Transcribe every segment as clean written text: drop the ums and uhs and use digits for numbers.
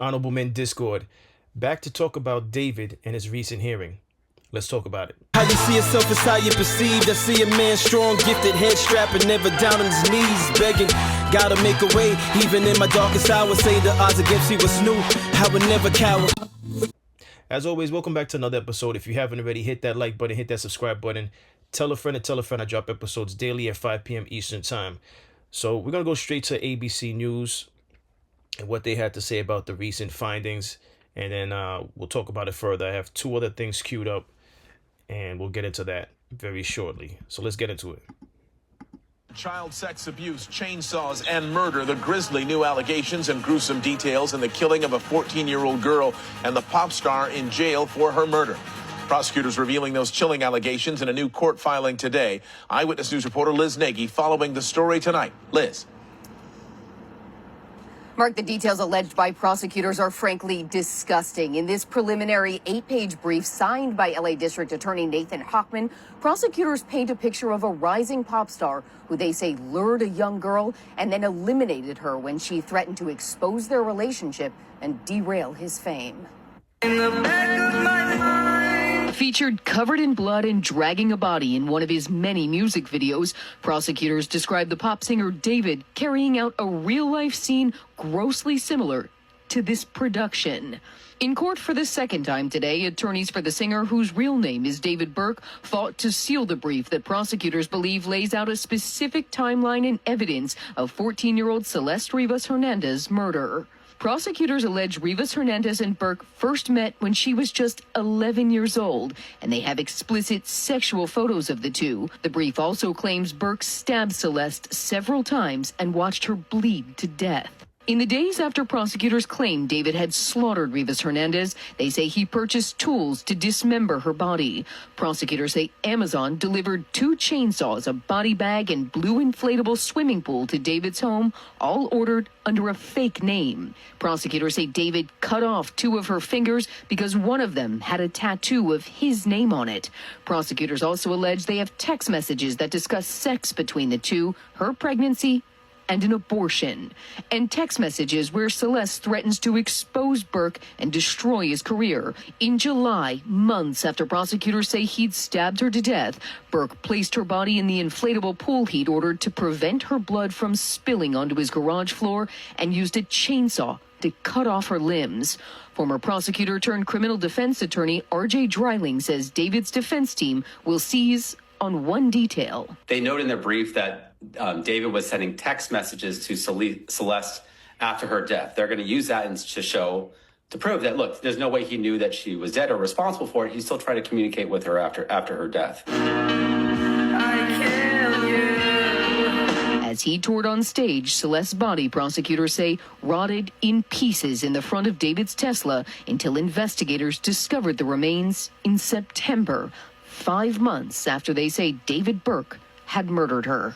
Honorable Men Discord, back to talk about David and his recent hearing. Let's talk about it. How you see yourself is how you perceived. I see a man strong, gifted, head strapping, never down on his knees, begging. Gotta make a way, even in my darkest hour. Say the odds against me was new. I would never cower. As always, welcome back to another episode. If you haven't already, hit that like button, hit that subscribe button. Tell a friend to tell a friend. I drop episodes daily at 5 p.m. Eastern Time. So we're going to go straight to ABC News and what they had to say about the recent findings. And then we'll talk about it further. I have two other things queued up, and we'll get into that very shortly. So let's get into it. Child sex abuse, chainsaws, and murder. The grisly new allegations and gruesome details in the killing of a 14-year-old girl and the pop star in jail for her murder. Prosecutors revealing those chilling allegations in a new court filing today. Eyewitness News reporter Liz Nagy following the story tonight. Liz. Mark, the details alleged by prosecutors are frankly disgusting. In this preliminary 8-page brief signed by LA District Attorney Nathan Hochman, prosecutors paint a picture of a rising pop star who they say lured a young girl and then eliminated her when she threatened to expose their relationship and derail his fame. Featured covered in blood and dragging a body in one of his many music videos, prosecutors described the pop singer David carrying out a real-life scene grossly similar to this production. In court for the second time today, attorneys for the singer, whose real name is David Burke, fought to seal the brief that prosecutors believe lays out a specific timeline and evidence of 14-year-old Celeste Rivas Hernandez's murder. Prosecutors allege Rivas Hernandez and Burke first met when she was just 11 years old, and they have explicit sexual photos of the two. The brief also claims Burke stabbed Celeste several times and watched her bleed to death. In the days after prosecutors claimed David had slaughtered Rivas Hernandez, they say he purchased tools to dismember her body. Prosecutors say Amazon delivered 2 chainsaws, a body bag, and blue inflatable swimming pool to David's home, all ordered under a fake name. Prosecutors say David cut off 2 of her fingers because one of them had a tattoo of his name on it. Prosecutors also allege they have text messages that discuss sex between the two, her pregnancy, and an abortion, and text messages where Celeste threatens to expose Burke and destroy his career. In July, months after prosecutors say he'd stabbed her to death, Burke placed her body in the inflatable pool he'd ordered to prevent her blood from spilling onto his garage floor and used a chainsaw to cut off her limbs. Former prosecutor turned criminal defense attorney R.J. Dreiling says David's defense team will seize on one detail. They note in their brief that David was sending text messages to Celeste after her death. They're going to use that to prove that, look, there's no way he knew that she was dead or responsible for it. He still tried to communicate with her after her death. As he toured on stage, Celeste's body, prosecutors say, rotted in pieces in the front of David's Tesla until investigators discovered the remains in September, 5 months after they say David Burke had murdered her.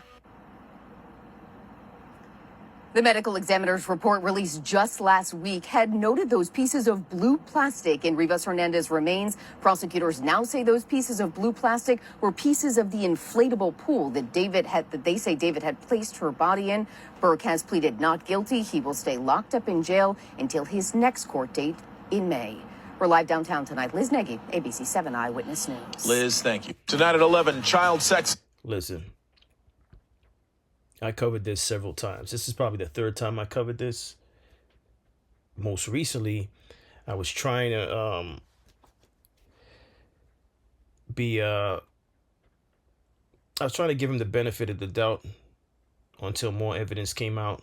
The medical examiner's report released just last week had noted those pieces of blue plastic in Rivas Hernandez's remains. Prosecutors now say those pieces of blue plastic were pieces of the inflatable pool that they say David had placed her body in. Burke has pleaded not guilty. He will stay locked up in jail until his next court date in May. We're live downtown tonight. Liz Nagy, ABC 7 Eyewitness News. Liz, thank you. Tonight at 11, child sex. Listen, I covered this several times. This is probably the 3rd time I covered this. Most recently, I was trying to I was trying to give him the benefit of the doubt until more evidence came out.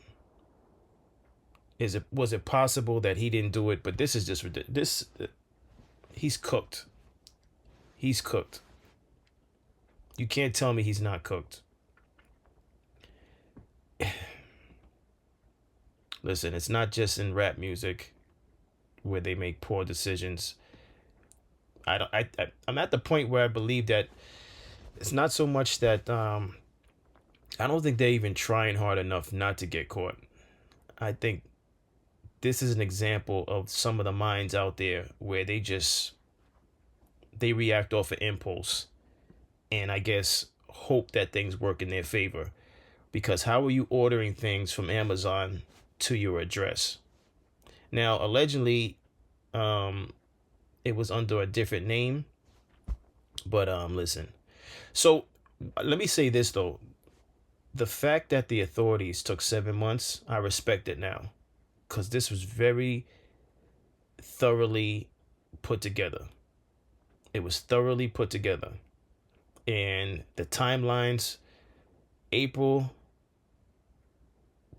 Was it possible that he didn't do it? But this is just ridiculous. He's cooked. He's cooked. You can't tell me he's not cooked. Listen, it's not just in rap music where they make poor decisions. I'm at the point where I believe that it's not so much that I don't think they're even trying hard enough not to get caught. I think this is an example of some of the minds out there where they react off of impulse and I guess hope that things work in their favor. Because how are you ordering things from Amazon to your address? Now, allegedly, it was under a different name, but listen. So let me say this though. The fact that the authorities took 7 months, I respect it now, because this was very thoroughly put together. It was thoroughly put together. And the timelines, April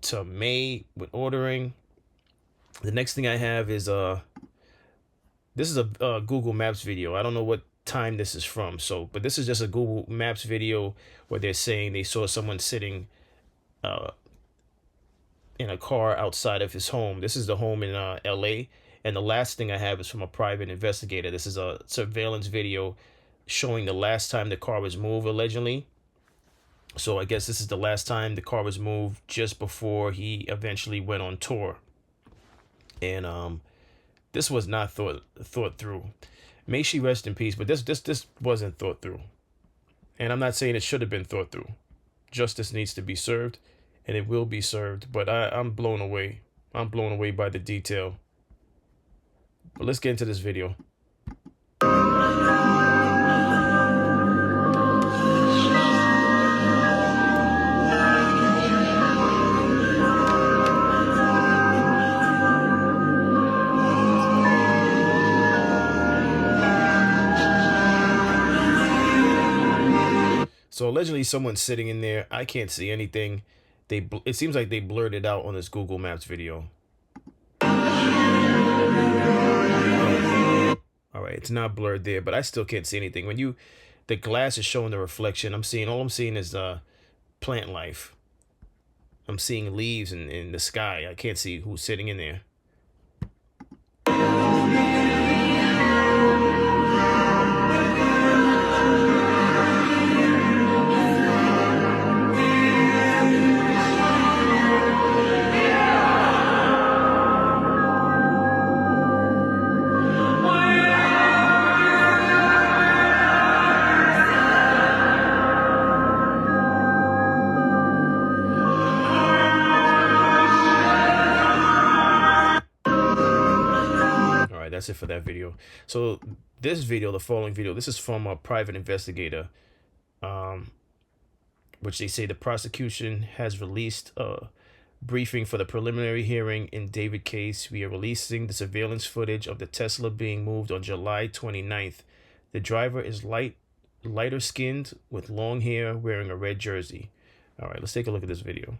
to May with ordering. The next thing I have is this is a Google Maps video. I don't know what time this is from, so but this is just a Google Maps video where they're saying they saw someone sitting in a car outside of his home. This is the home in LA. And the last thing I have is from a private investigator. This is a surveillance video showing the last time the car was moved, allegedly. So I guess this is the last time the car was moved, just before he eventually went on tour. And this was not thought through. May she rest in peace, but this wasn't thought through. And I'm not saying it should have been thought through. Justice needs to be served, and it will be served, but I'm blown away. I'm blown away by the detail. But let's get into this video. So allegedly someone's sitting in there. I can't see anything. It seems like they blurred it out on this Google Maps video. All right, it's not blurred there, but I still can't see anything. When the glass is showing the reflection, all I'm seeing is plant life. I'm seeing leaves in the sky. I can't see who's sitting in there. That's it for that video. So this video, the following video, this is from a private investigator, which they say the prosecution has released a briefing for the preliminary hearing in David case. We are releasing the surveillance footage of the Tesla being moved on July 29th. The driver is lighter skinned with long hair, wearing a red jersey. All right, let's take a look at this video.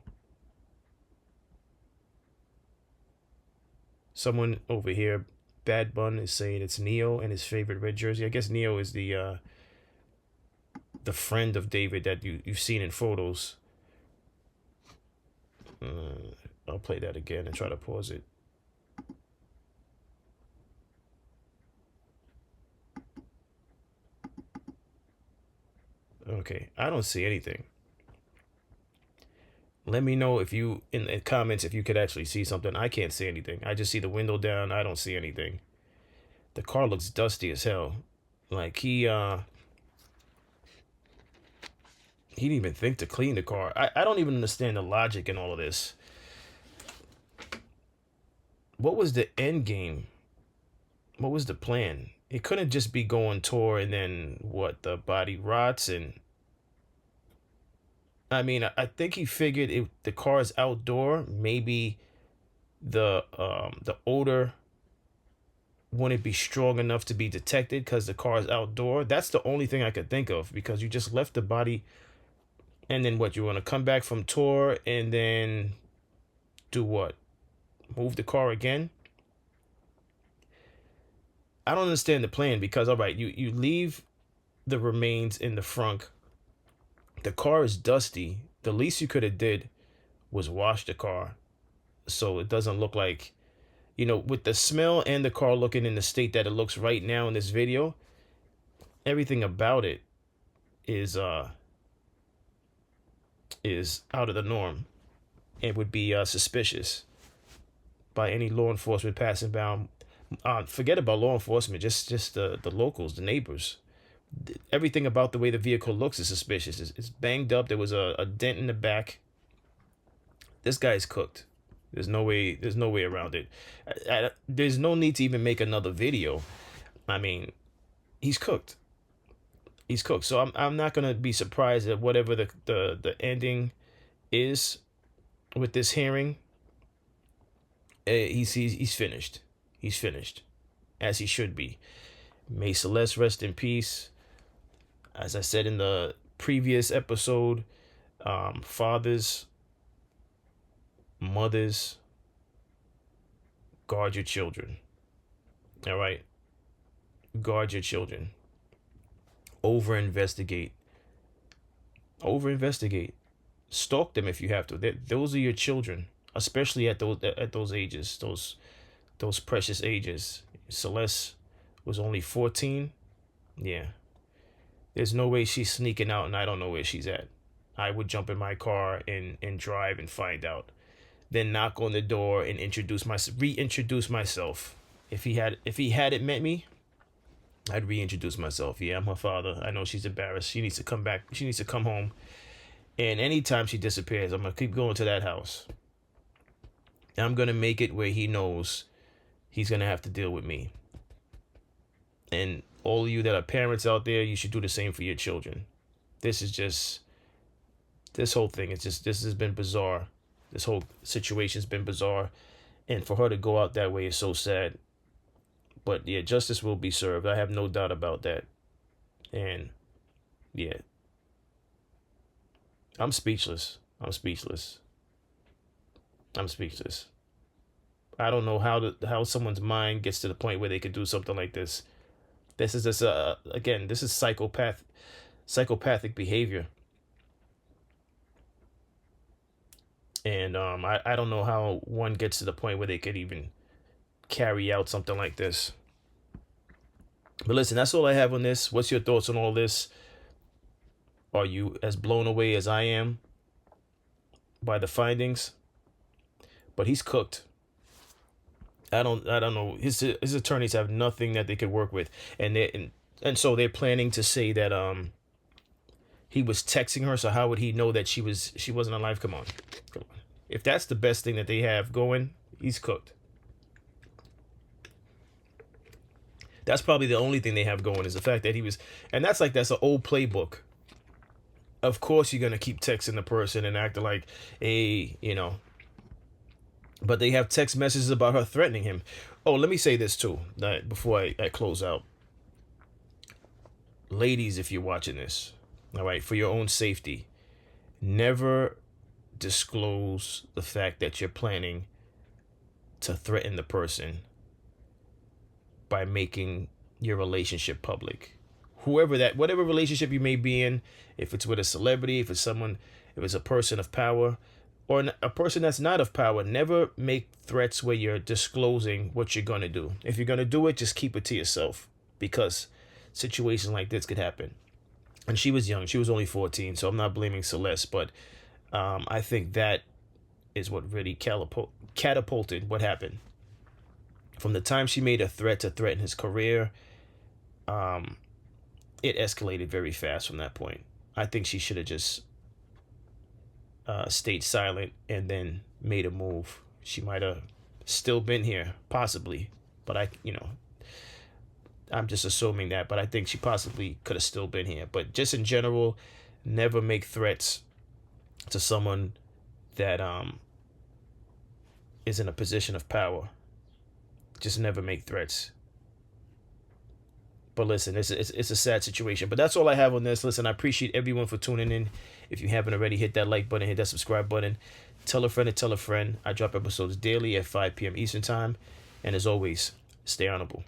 Someone over here, Bad Bun, is saying it's Neo and his favorite red jersey. I guess Neo is the friend of David that you've seen in photos. I'll play that again and try to pause it. Okay, I don't see anything. Let me know if you, in the comments, if you could actually see something. I can't see anything. I just see the window down. I don't see anything. The car looks dusty as hell. Like he didn't even think to clean the car. I don't even understand the logic in all of this. What was the end game? What was the plan? It couldn't just be going tour and then what, the body rots. And I mean, I think he figured if the car is outdoor, maybe the odor wouldn't be strong enough to be detected because the car is outdoor. That's the only thing I could think of, because you just left the body, and then what, you want to come back from tour and then do what? Move the car again? I don't understand the plan, because all right, you leave the remains in the front. The car is dusty. The least you could have did was wash the car, so it doesn't look like, with the smell and the car looking in the state that it looks right now in this video, everything about it is out of the norm and would be suspicious by any law enforcement passing by. Forget about law enforcement, just the locals, the neighbors. Everything about the way the vehicle looks is suspicious. It's banged up. There was a dent in the back. This guy is cooked. There's no way. There's no way around it. There's no need to even make another video. I mean, he's cooked. He's cooked. So I'm not gonna be surprised at whatever the ending is with this hearing. He's finished. He's finished, as he should be. May Celeste rest in peace. As I said in the previous episode, fathers, mothers, guard your children. All right, guard your children. Over investigate. Stalk them if you have to. Those are your children, especially at those ages, those precious ages. Celeste was only 14. Yeah, there's no way she's sneaking out and I don't know where she's at. I would jump in my car and drive and find out, then knock on the door and reintroduce myself. If he hadn't met me, I'd reintroduce myself. Yeah, I'm her father. I know she's embarrassed. She needs to come back. She needs to come home. And anytime she disappears, I'm going to keep going to that house. I'm going to make it where he knows he's going to have to deal with me. And all of you that are parents out there, you should do the same for your children. This whole thing this has been bizarre. This whole situation's been bizarre. And for her to go out that way is so sad. But yeah, justice will be served. I have no doubt about that. And yeah, I'm speechless. I don't know how someone's mind gets to the point where they could do something like this. This is this is psychopathic behavior. And I don't know how one gets to the point where they could even carry out something like this. But listen, that's all I have on this. What's your thoughts on all this? Are you as blown away as I am by the findings? But he's cooked. I don't know. His attorneys have nothing that they could work with, and so they're planning to say that he was texting her. So how would he know that she wasn't alive? Come on. If that's the best thing that they have going, he's cooked. That's probably the only thing they have going is the fact that he was, and that's an old playbook. Of course, you're gonna keep texting the person and acting like, hey, But they have text messages about her threatening him. Oh, let me say this too, before I close out. Ladies, if you're watching this, all right, for your own safety, never disclose the fact that you're planning to threaten the person by making your relationship public. Whatever relationship you may be in, if it's with a celebrity, if it's a person of power, or a person that's not of power, never make threats where you're disclosing what you're going to do. If you're going to do it, just keep it to yourself, because situations like this could happen. And she was young. She was only 14, so I'm not blaming Celeste, but I think that is what really catapulted what happened. From the time she made a threat to threaten his career, it escalated very fast from that point. I think she should have just stayed silent and then made a move. She might have still been here, possibly, but I'm just assuming that, but I think she possibly could have still been here. But just in general, never make threats to someone that is in a position of power. Just never make threats. But listen, it's a sad situation. But that's all I have on this. Listen, I appreciate everyone for tuning in. If you haven't already, hit that like button, hit that subscribe button. Tell a friend to tell a friend. I drop episodes daily at 5 p.m. Eastern Time. And as always, stay honorable.